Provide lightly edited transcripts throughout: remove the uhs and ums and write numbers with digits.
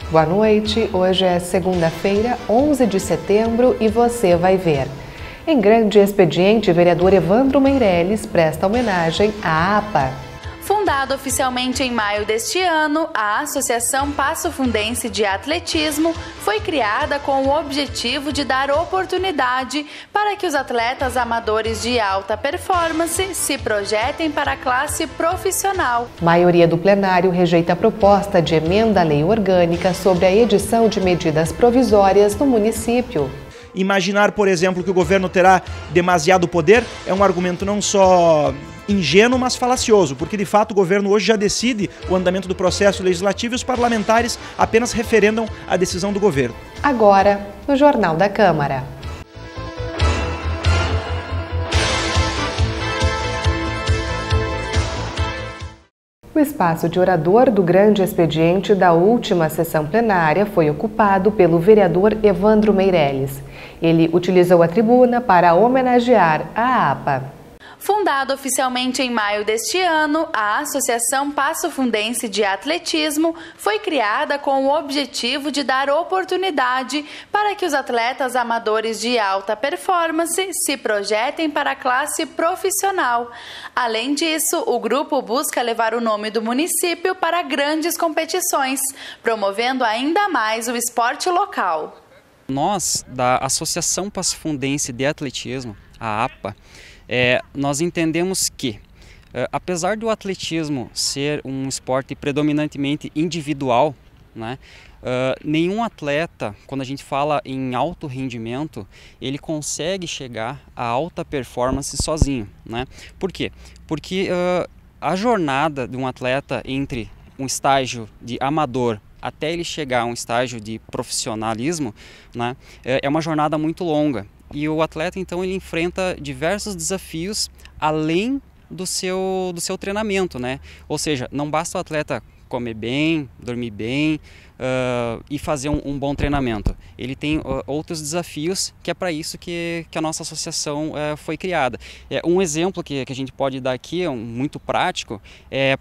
Boa noite, hoje é segunda-feira, 11 de setembro e você vai ver. Em grande expediente, o vereador Evandro Meirelles presta homenagem à APA. Fundada oficialmente em maio deste ano, a Associação Passo Fundense de Atletismo foi criada com o objetivo de dar oportunidade para que os atletas amadores de alta performance se projetem para a classe profissional. A maioria do plenário rejeita a proposta de emenda à lei orgânica sobre a edição de medidas provisórias no município. Imaginar, por exemplo, que o governo terá demasiado poder é um argumento não só ingênuo, mas falacioso, porque de fato o governo hoje já decide o andamento do processo legislativo e os parlamentares apenas referendam a decisão do governo. Agora, no Jornal da Câmara. O espaço de orador do grande expediente da última sessão plenária foi ocupado pelo vereador Evandro Meirelles. Ele utilizou a tribuna para homenagear a APA. Fundada oficialmente em maio deste ano, a Associação Passo Fundense de Atletismo foi criada com o objetivo de dar oportunidade para que os atletas amadores de alta performance se projetem para a classe profissional. Além disso, o grupo busca levar o nome do município para grandes competições, promovendo ainda mais o esporte local. Nós, da Associação Passo Fundense de Atletismo, a APA, nós entendemos que, apesar do atletismo ser um esporte predominantemente individual, né, nenhum atleta, quando a gente fala em alto rendimento, ele consegue chegar a alta performance sozinho, né? Por quê? Porque a jornada de um atleta entre um estágio de amador até ele chegar a um estágio de profissionalismo, né, é uma jornada muito longa. E o atleta, então, ele enfrenta diversos desafios além do seu treinamento, né? Ou seja, não basta o atleta comer bem, dormir bem e fazer um bom treinamento. Ele tem outros desafios, que é para isso que a nossa associação foi criada. Um exemplo que a gente pode dar aqui, muito prático,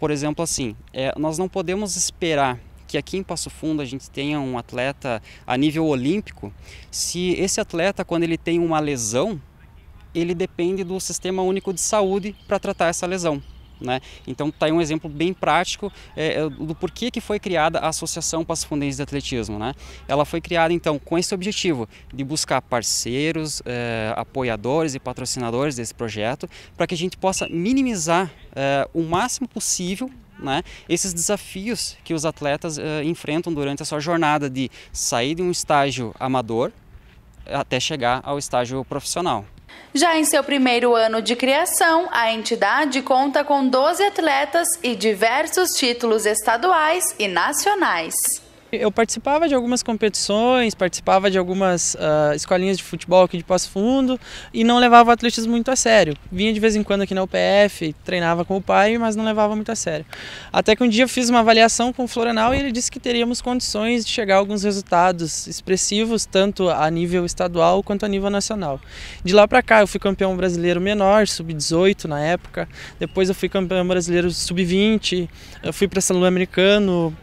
por exemplo, assim, nós não podemos esperar que aqui em Passo Fundo a gente tenha um atleta a nível olímpico, se esse atleta, quando ele tem uma lesão, ele depende do Sistema Único de Saúde para tratar essa lesão, né? Então está aí um exemplo bem prático do porquê que foi criada a Associação Passo Fundense de Atletismo, né? Ela foi criada então com esse objetivo de buscar parceiros, apoiadores e patrocinadores desse projeto, para que a gente possa minimizar o máximo possível, né, esses desafios que os atletas enfrentam durante a sua jornada de sair de um estágio amador até chegar ao estágio profissional. Já em seu primeiro ano de criação, a entidade conta com 12 atletas e diversos títulos estaduais e nacionais. Eu participava de algumas competições, participava de algumas escolinhas de futebol aqui de Passo Fundo e não levava o atletismo muito a sério. Vinha de vez em quando aqui na UPF, treinava com o pai, mas não levava muito a sério. Até que um dia eu fiz uma avaliação com o Florenal e ele disse que teríamos condições de chegar a alguns resultados expressivos, tanto a nível estadual quanto a nível nacional. De lá para cá eu fui campeão brasileiro menor, sub-18 na época, depois eu fui campeão brasileiro sub-20, eu fui para Sul-Americano,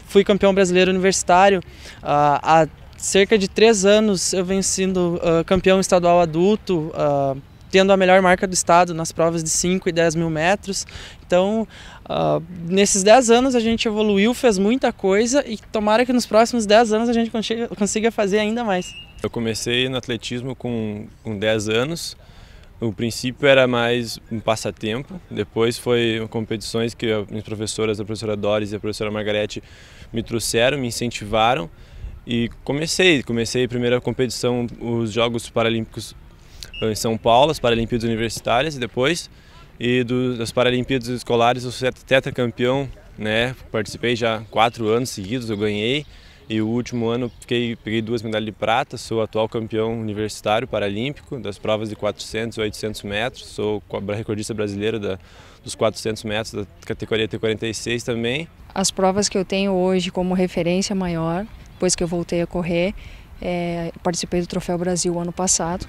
fui campeão brasileiro universitário. Há cerca de 3 anos eu venho sendo campeão estadual adulto, tendo a melhor marca do estado nas provas de 5 e 10 mil metros. Então, nesses 10 anos a gente evoluiu, fez muita coisa e tomara que nos próximos 10 anos a gente consiga fazer ainda mais. Eu comecei no atletismo com 10 anos. O princípio era mais um passatempo, depois foi competições que as minhas professoras, a professora Doris e a professora Margarete, me trouxeram, me incentivaram e comecei a primeira competição, os Jogos Paralímpicos em São Paulo, as Paralimpíadas Universitárias das Paralimpíadas Escolares, eu sou tetracampeão, né? Participei já 4 anos seguidos, eu ganhei. E o último ano peguei 2 medalhas de prata, sou atual campeão universitário paralímpico das provas de 400 e 800 metros, sou recordista brasileiro dos 400 metros da categoria T46 também. As provas que eu tenho hoje como referência maior, depois que eu voltei a correr, participei do Troféu Brasil ano passado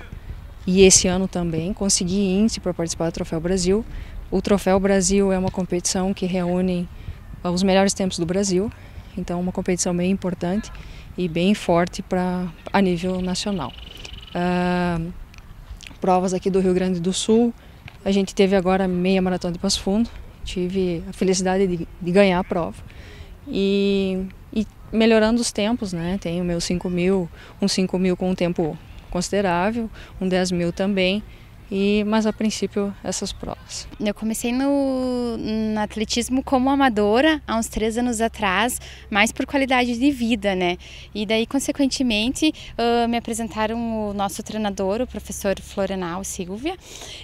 e esse ano também consegui índice para participar do Troféu Brasil. O Troféu Brasil é uma competição que reúne os melhores tempos do Brasil. então uma competição bem importante e bem forte a nível nacional. Provas aqui do Rio Grande do Sul, a gente teve agora meia maratona de Passo Fundo, tive a felicidade de ganhar a prova e melhorando os tempos, né? Tenho meus 5.000, um 5.000 com um tempo considerável, um 10.000 também. Mas a princípio essas provas. Eu comecei no atletismo como amadora há uns 3 anos atrás, mais por qualidade de vida, né? E daí, consequentemente, me apresentaram o nosso treinador, o professor Florenal Silvia,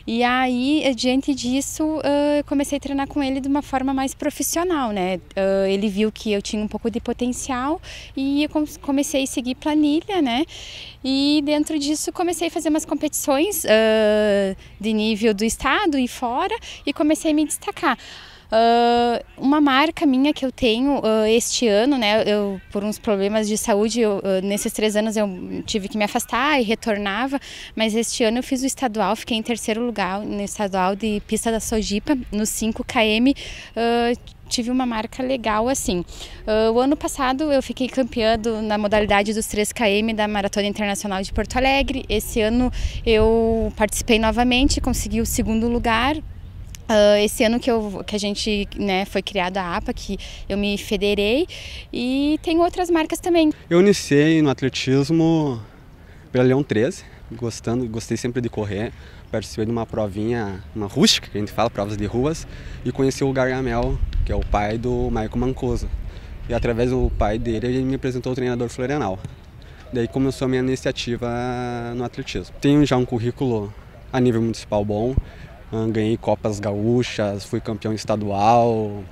e aí, diante disso, eu comecei a treinar com ele de uma forma mais profissional, né? Ele viu que eu tinha um pouco de potencial e eu comecei a seguir planilha, né? E dentro disso comecei a fazer umas competições de nível do estado e fora e comecei a me destacar. Uma marca minha que eu tenho este ano, né, por uns problemas de saúde, nesses 3 anos eu tive que me afastar e retornava, mas este ano eu fiz o estadual, fiquei em 3º lugar no estadual de pista da Sojipa, nos 5 km, tive uma marca legal assim. O ano passado eu fiquei campeã na modalidade dos 3 km da Maratona Internacional de Porto Alegre. Esse ano eu participei novamente, consegui o 2º lugar. Esse ano que a gente, né, foi criada a APA, que eu me federei, e tem outras marcas também. Eu iniciei no atletismo pela Leão 13, gostei sempre de correr. Participei de uma provinha, uma rústica, que a gente fala, provas de ruas, e conheci o Gargamel, que é o pai do Maicon Mancuso. E através do pai dele, ele me apresentou o treinador Florenal. Daí começou a minha iniciativa no atletismo. Tenho já um currículo a nível municipal bom, ganhei Copas Gaúchas, fui campeão estadual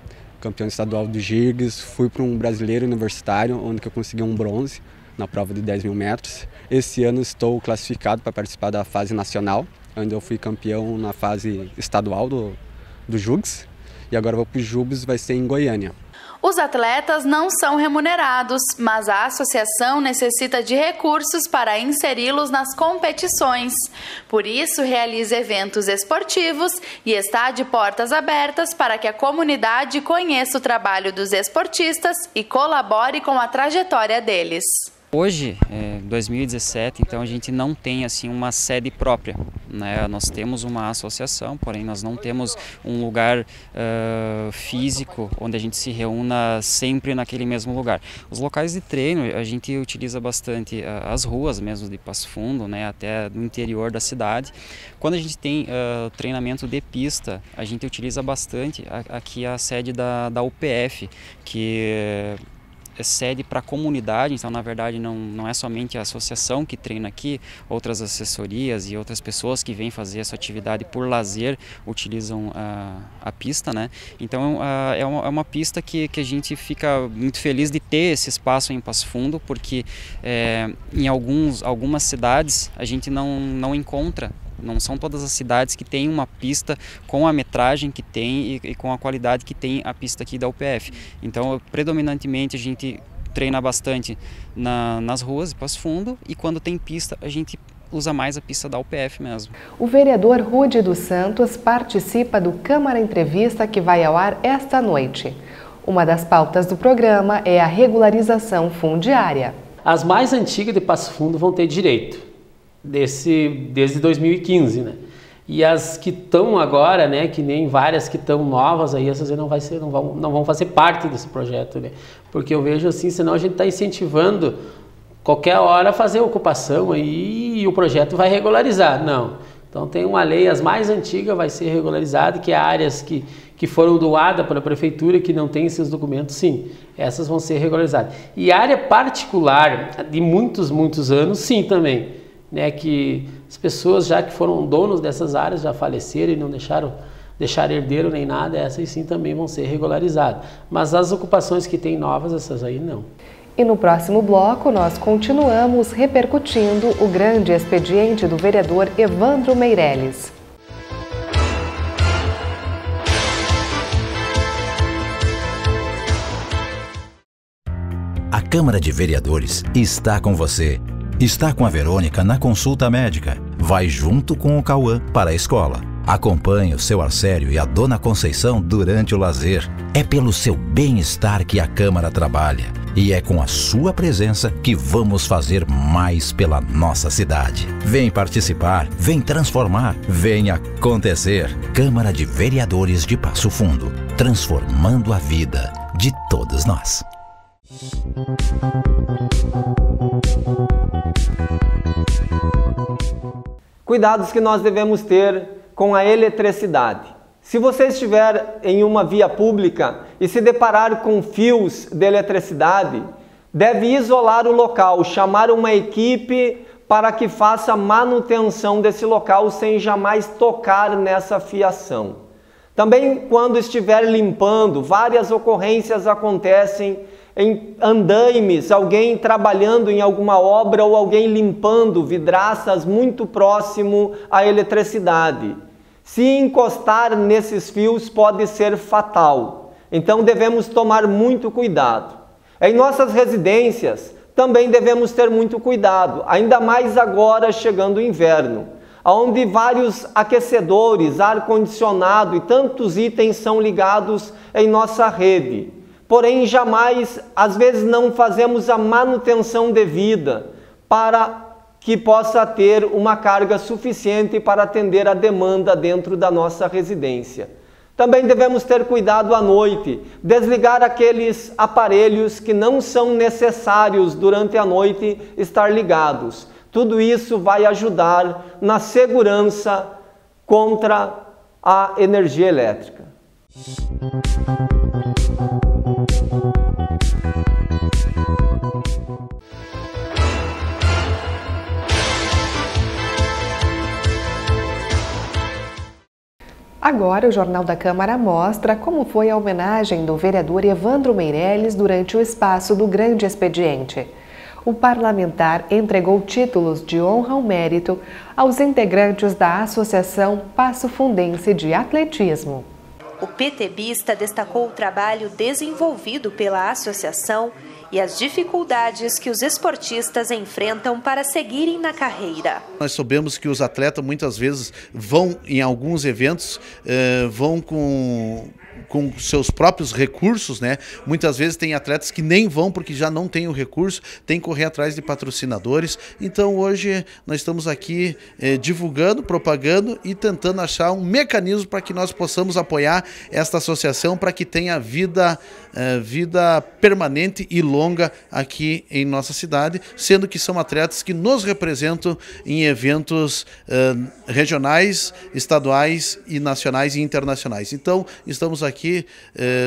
do Gigs, fui para um brasileiro universitário, onde eu consegui um bronze na prova de 10.000 metros. Esse ano estou classificado para participar da fase nacional, onde eu fui campeão na fase estadual do Jugs, e agora vou para o Jubes, vai ser em Goiânia. Os atletas não são remunerados, mas a associação necessita de recursos para inseri-los nas competições. Por isso, realiza eventos esportivos e está de portas abertas para que a comunidade conheça o trabalho dos esportistas e colabore com a trajetória deles. Hoje, 2017, então a gente não tem assim uma sede própria, né? Nós temos uma associação, porém nós não temos um lugar físico onde a gente se reúna sempre naquele mesmo lugar. Os locais de treino a gente utiliza bastante as ruas mesmo de Passo Fundo, né? Até no interior da cidade. Quando a gente tem treinamento de pista, a gente utiliza bastante aqui a sede da UPF, que é sede para a comunidade, então na verdade não é somente a associação que treina aqui, outras assessorias e outras pessoas que vêm fazer essa atividade por lazer utilizam a pista, né? Então é uma pista que a gente fica muito feliz de ter esse espaço em Passo Fundo, porque em algumas cidades a gente não encontra. Não são todas as cidades que têm uma pista com a metragem que tem e com a qualidade que tem a pista aqui da UPF. Então, predominantemente, a gente treina bastante nas ruas de Passo Fundo, e quando tem pista, a gente usa mais a pista da UPF mesmo. O vereador Rude dos Santos participa do Câmara Entrevista, que vai ao ar esta noite. Uma das pautas do programa é a regularização fundiária. As mais antigas de Passo Fundo vão ter direito. Desde 2015, né? E as que estão agora, né, que nem várias que estão novas aí, essas aí não vão fazer parte desse projeto, né? Porque eu vejo assim, senão a gente está incentivando qualquer hora a fazer ocupação aí e o projeto vai regularizar. Não. Então tem uma lei, as mais antigas vai ser regularizada, que é áreas que foram doadas pela prefeitura, que não tem esses documentos, sim, essas vão ser regularizadas. E área particular de muitos anos, sim, também. Né, que as pessoas já que foram donos dessas áreas já faleceram e não deixaram herdeiro nem nada, essas sim também vão ser regularizadas. Mas as ocupações que tem novas, essas aí não. E no próximo bloco nós continuamos repercutindo o grande expediente do vereador Evandro Meirelles. A Câmara de Vereadores está com você. Está com a Verônica na consulta médica. Vai junto com o Cauã para a escola. Acompanhe o seu Arcério e a Dona Conceição durante o lazer. É pelo seu bem-estar que a Câmara trabalha. E é com a sua presença que vamos fazer mais pela nossa cidade. Vem participar, vem transformar, vem acontecer. Câmara de Vereadores de Passo Fundo, transformando a vida de todos nós. Cuidados que nós devemos ter com a eletricidade. Se você estiver em uma via pública e se deparar com fios de eletricidade, deve isolar o local, chamar uma equipe para que faça manutenção desse local sem jamais tocar nessa fiação. Também quando estiver limpando, várias ocorrências acontecem em andaimes, alguém trabalhando em alguma obra ou alguém limpando vidraças muito próximo à eletricidade. Se encostar nesses fios pode ser fatal, então devemos tomar muito cuidado. Em nossas residências também devemos ter muito cuidado, ainda mais agora chegando o inverno, onde vários aquecedores, ar-condicionado e tantos itens são ligados em nossa rede. Porém, jamais, às vezes não fazemos a manutenção devida para que possa ter uma carga suficiente para atender a demanda dentro da nossa residência. Também devemos ter cuidado à noite, desligar aqueles aparelhos que não são necessários durante a noite estar ligados. Tudo isso vai ajudar na segurança contra a energia elétrica. Agora, o Jornal da Câmara mostra como foi a homenagem do vereador Evandro Meirelles durante o espaço do Grande Expediente. O parlamentar entregou títulos de honra ao mérito aos integrantes da Associação Passo Fundense de Atletismo. O PTBista destacou o trabalho desenvolvido pela associação e as dificuldades que os esportistas enfrentam para seguirem na carreira. Nós sabemos que os atletas muitas vezes vão em alguns eventos, vão com seus próprios recursos, né? Muitas vezes tem atletas que nem vão porque já não tem o recurso, tem que correr atrás de patrocinadores. Então hoje nós estamos aqui divulgando, propagando e tentando achar um mecanismo para que nós possamos apoiar esta associação para que tenha vida permanente e longa aqui em nossa cidade, sendo que são atletas que nos representam em eventos regionais, estaduais e nacionais e internacionais. Então estamos aqui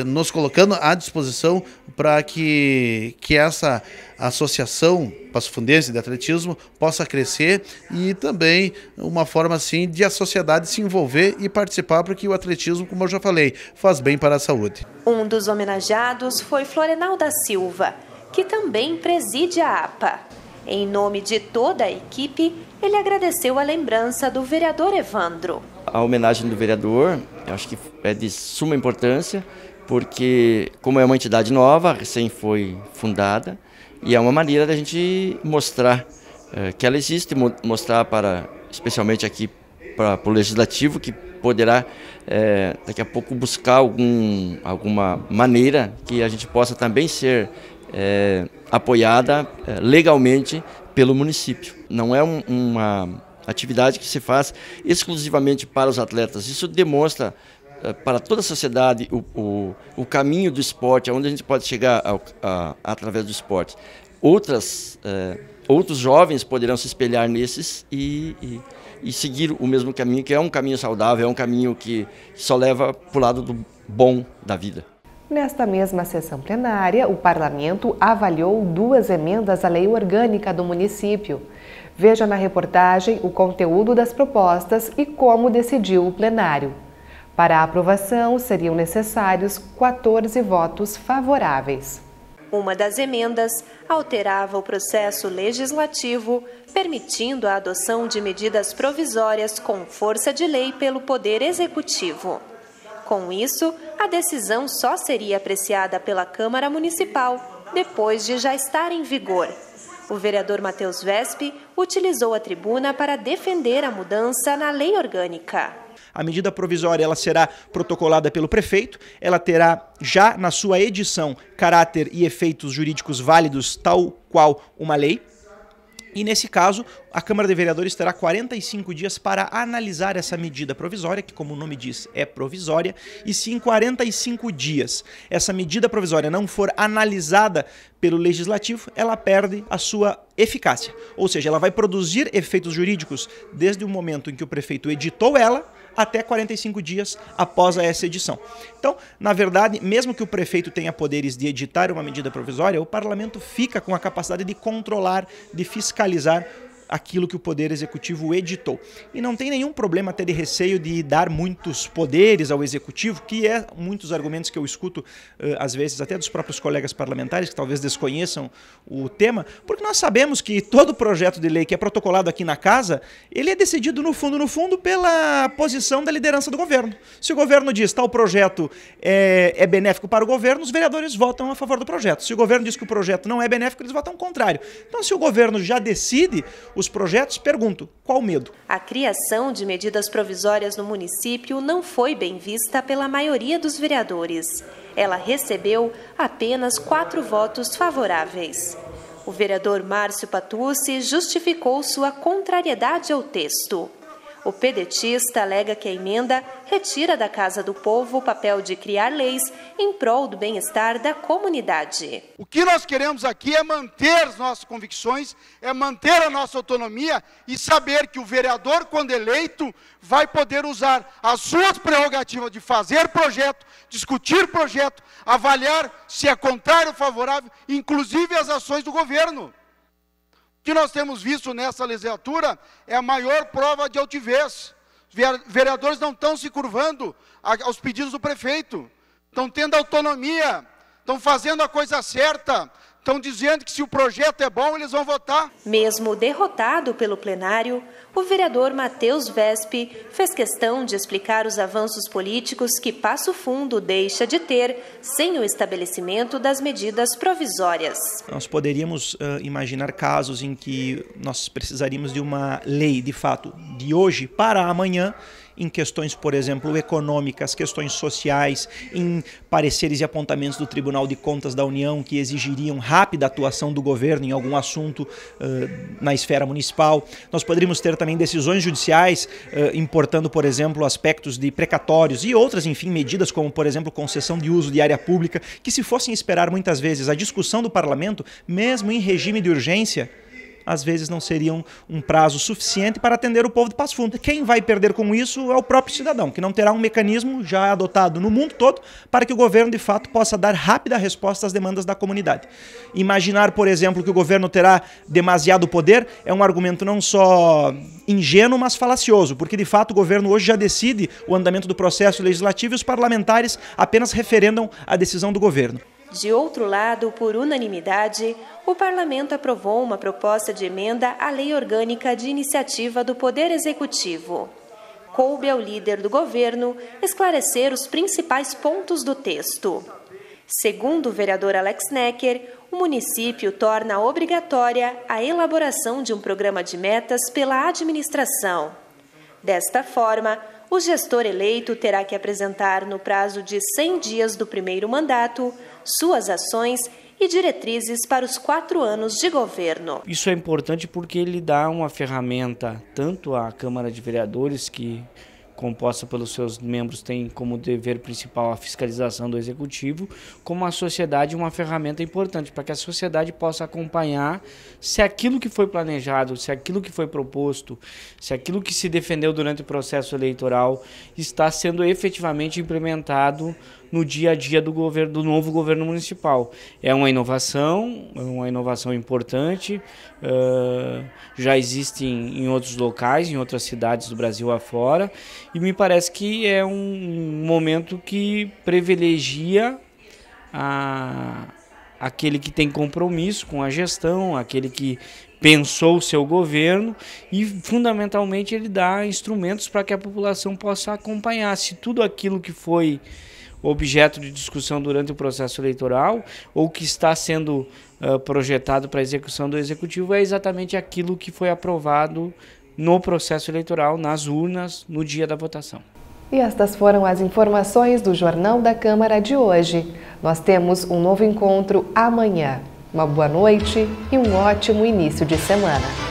nos colocando à disposição para que essa associação Passo Fundense de Atletismo possa crescer e também uma forma assim de a sociedade se envolver e participar, porque o atletismo, como eu já falei, faz bem para a saúde. Um dos homenageados foi Florenal da Silva, que também preside a APA. Em nome de toda a equipe, ele agradeceu a lembrança do vereador Evandro. A homenagem do vereador, eu acho que é de suma importância, porque como é uma entidade nova, recém foi fundada, e é uma maneira da gente mostrar que ela existe, mostrar especialmente aqui para o Legislativo, que poderá daqui a pouco buscar alguma maneira que a gente possa também ser apoiada legalmente pelo município. Não é uma atividade que se faz exclusivamente para os atletas. Isso demonstra para toda a sociedade o caminho do esporte, aonde a gente pode chegar através do esporte. Outros jovens poderão se espelhar nesses e seguir o mesmo caminho, que é um caminho saudável, é um caminho que só leva para o lado do bom da vida. Nesta mesma sessão plenária, o parlamento avaliou 2 emendas à lei orgânica do município. Veja na reportagem o conteúdo das propostas e como decidiu o plenário. Para a aprovação, seriam necessários 14 votos favoráveis. Uma das emendas alterava o processo legislativo, permitindo a adoção de medidas provisórias com força de lei pelo Poder Executivo. Com isso, a decisão só seria apreciada pela Câmara Municipal depois de já estar em vigor. O vereador Matheus Vespi utilizou a tribuna para defender a mudança na lei orgânica. A medida provisória ela será protocolada pelo prefeito, ela terá já na sua edição caráter e efeitos jurídicos válidos, tal qual uma lei. E nesse caso, a Câmara de Vereadores terá 45 dias para analisar essa medida provisória, que como o nome diz, é provisória, e se em 45 dias essa medida provisória não for analisada pelo Legislativo, ela perde a sua eficácia. Ou seja, ela vai produzir efeitos jurídicos desde o momento em que o prefeito editou ela até 45 dias após essa edição. Então, na verdade, mesmo que o prefeito tenha poderes de editar uma medida provisória, o parlamento fica com a capacidade de controlar, de fiscalizar aquilo que o Poder Executivo editou. E não tem nenhum problema até de receio de dar muitos poderes ao Executivo, que é muitos argumentos que eu escuto, às vezes, até dos próprios colegas parlamentares, que talvez desconheçam o tema, porque nós sabemos que todo projeto de lei que é protocolado aqui na Casa, ele é decidido no fundo, pela posição da liderança do governo. Se o governo diz que tal projeto é benéfico para o governo, os vereadores votam a favor do projeto. Se o governo diz que o projeto não é benéfico, eles votam ao contrário. Então, se o governo já decide os projetos, pergunto, qual o medo? A criação de medidas provisórias no município não foi bem vista pela maioria dos vereadores. Ela recebeu apenas 4 votos favoráveis. O vereador Márcio Patucci justificou sua contrariedade ao texto. O pedetista alega que a emenda retira da Casa do Povo o papel de criar leis em prol do bem-estar da comunidade. O que nós queremos aqui é manter as nossas convicções, é manter a nossa autonomia e saber que o vereador, quando eleito, vai poder usar as suas prerrogativas de fazer projeto, discutir projeto, avaliar se é contrário ou favorável, inclusive as ações do governo. O que nós temos visto nessa legislatura é a maior prova de altivez. Os vereadores não estão se curvando aos pedidos do prefeito, estão tendo autonomia, estão fazendo a coisa certa, estão dizendo que se o projeto é bom, eles vão votar. Mesmo derrotado pelo plenário, o vereador Matheus Vespe fez questão de explicar os avanços políticos que Passo Fundo deixa de ter sem o estabelecimento das medidas provisórias. Nós poderíamos imaginar casos em que nós precisaríamos de uma lei, de fato, de hoje para amanhã, em questões, por exemplo, econômicas, questões sociais, em pareceres e apontamentos do Tribunal de Contas da União que exigiriam rápida atuação do governo em algum assunto na esfera municipal. Nós poderíamos ter também decisões judiciais importando, por exemplo, aspectos de precatórios e outras, enfim, medidas como, por exemplo, concessão de uso de área pública, que se fossem esperar muitas vezes a discussão do parlamento, mesmo em regime de urgência, às vezes não seriam um prazo suficiente para atender o povo de Passo Fundo. Quem vai perder com isso é o próprio cidadão, que não terá um mecanismo já adotado no mundo todo para que o governo, de fato, possa dar rápida resposta às demandas da comunidade. Imaginar, por exemplo, que o governo terá demasiado poder é um argumento não só ingênuo, mas falacioso, porque, de fato, o governo hoje já decide o andamento do processo legislativo e os parlamentares apenas referendam a decisão do governo. De outro lado, por unanimidade, o Parlamento aprovou uma proposta de emenda à Lei Orgânica de Iniciativa do Poder Executivo. Coube ao líder do governo esclarecer os principais pontos do texto. Segundo o vereador Alex Necker, o município torna obrigatória a elaboração de um programa de metas pela administração. Desta forma, o gestor eleito terá que apresentar no prazo de 100 dias do primeiro mandato suas ações e diretrizes para os 4 anos de governo. Isso é importante porque ele dá uma ferramenta tanto à Câmara de Vereadores, que composta pelos seus membros tem como dever principal a fiscalização do Executivo, como a sociedade uma ferramenta importante para que a sociedade possa acompanhar se aquilo que foi planejado, se aquilo que foi proposto, se aquilo que se defendeu durante o processo eleitoral está sendo efetivamente implementado no dia a dia do governo, do novo governo municipal. É uma inovação importante, já existe em outros locais, em outras cidades do Brasil afora, e me parece que é um momento que privilegia aquele que tem compromisso com a gestão, aquele que pensou o seu governo e, fundamentalmente, ele dá instrumentos para que a população possa acompanhar se tudo aquilo que foi objeto de discussão durante o processo eleitoral ou que está sendo projetado para a execução do Executivo é exatamente aquilo que foi aprovado no processo eleitoral, nas urnas, no dia da votação. E estas foram as informações do Jornal da Câmara de hoje. Nós temos um novo encontro amanhã. Uma boa noite e um ótimo início de semana.